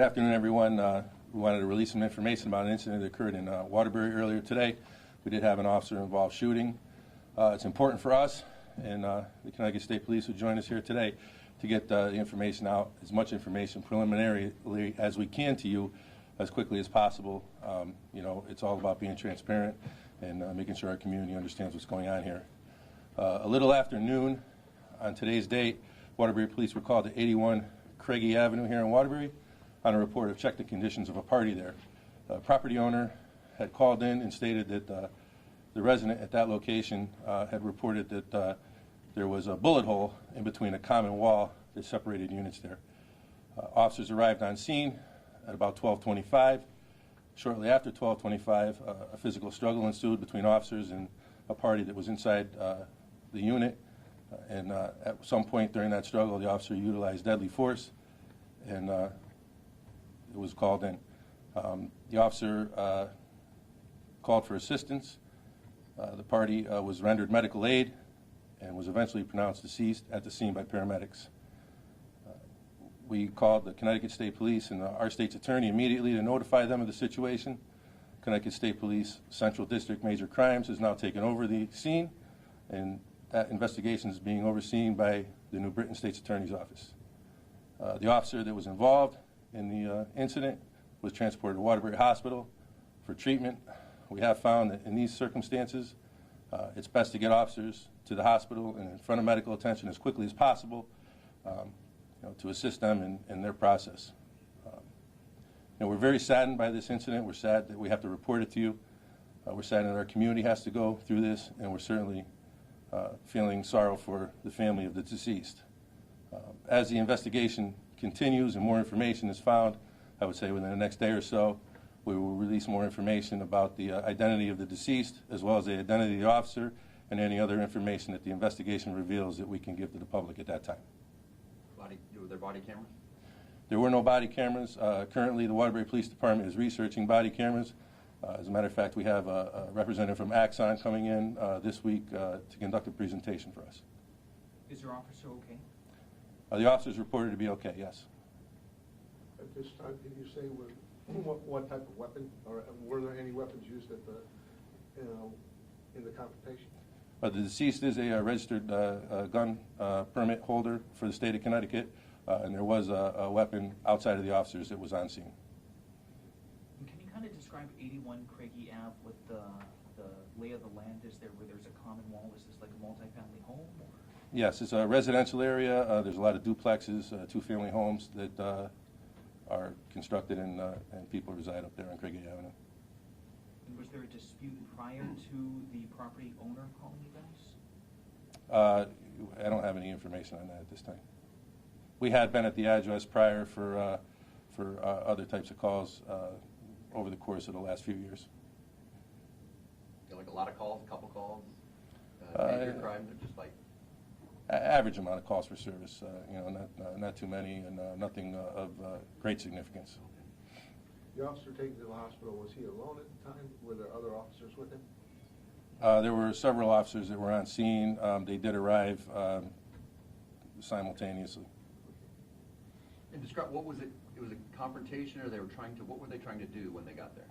Good afternoon, everyone. We wanted to release some information about an incident that occurred in Waterbury earlier today. We did have an officer-involved shooting. It's important for us and the Connecticut State Police who joined us here today to get the information out, as much information preliminarily as we can to you as quickly as possible. You know, it's all about being transparent and making sure our community understands what's going on here. A little after noon on today's date, Waterbury Police were called to 81 Craigie Avenue here in Waterbury on a report of check the conditions of a party there. The property owner had called in and stated that the resident at that location had reported that there was a bullet hole in between a common wall that separated units there. Officers arrived on scene at about 12:25. Shortly after 12:25, a physical struggle ensued between officers and a party that was inside the unit. And at some point during that struggle, the officer utilized deadly force, and it was called in. The officer called for assistance. The party was rendered medical aid and was eventually pronounced deceased at the scene by paramedics. We called the Connecticut State Police and our state's attorney immediately to notify them of the situation. Connecticut State Police Central District Major Crimes has now taken over the scene, and that investigation is being overseen by the New Britain State's Attorney's Office. The officer that was involved in the incident was transported to Waterbury Hospital for treatment. We have found that in these circumstances, it's best to get officers to the hospital and in front of medical attention as quickly as possible, to assist them in their process. We're very saddened by this incident. We're sad that we have to report it to you. We're sad that our community has to go through this, and we're certainly feeling sorrow for the family of the deceased. As the investigation continues and more information is found, I would say within the next day or so, we will release more information about the identity of the deceased, as well as the identity of the officer, and any other information that the investigation reveals that we can give to the public at that time. Were there body cameras? There were no body cameras. Currently, the Waterbury Police Department is researching body cameras. As a matter of fact, we have a representative from Axon coming in this week to conduct a presentation for us. Is your officer okay? The officer is reported to be okay, yes. At this time, can you say what type of weapon, or were there any weapons used at the, in the confrontation? The deceased is a registered gun permit holder for the state of Connecticut, and there was a weapon outside of the officers that was on scene. And can you kind of describe 81 Craigie Ave, what the lay of the land is there, where there's a common wall? Is this like a multifamily home? Or? Yes, it's a residential area. There's a lot of duplexes, two-family homes that are constructed and people reside up there on Craigie Avenue. And was there a dispute prior to the property owner calling you guys? I don't have any information on that at this time. We had been at the address prior for other types of calls over the course of the last few years. Like a lot of calls, a couple calls, major crimes, or just like? Average amount of calls for service, not too many, and nothing of great significance. The officer taken to the hospital, was he alone at the time? Were there other officers with him? There were several officers that were on scene. They did arrive simultaneously. And describe, what was it? It was a confrontation, or they were trying to, what were they trying to do when they got there?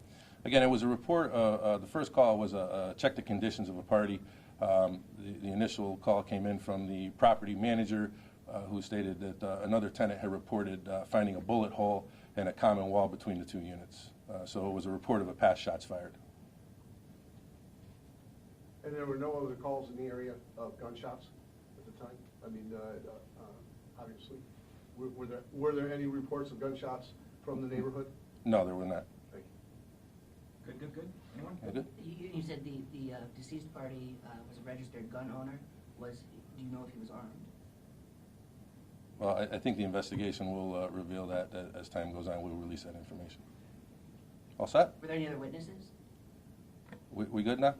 Again, it was a report. The first call was a check the conditions of a party. The initial call came in from the property manager who stated that another tenant had reported finding a bullet hole in a common wall between the two units. So it was a report of a past shots fired. And there were no other calls in the area of gunshots at the time? I mean, obviously. Were there any reports of gunshots from the neighborhood? No, there were not. Thank you. Good. Anyone? Good. You said the deceased party was a registered gun owner. Do you know if he was armed? Well, I think the investigation will reveal that as time goes on. We'll release that information. All set? Were there any other witnesses? We good now?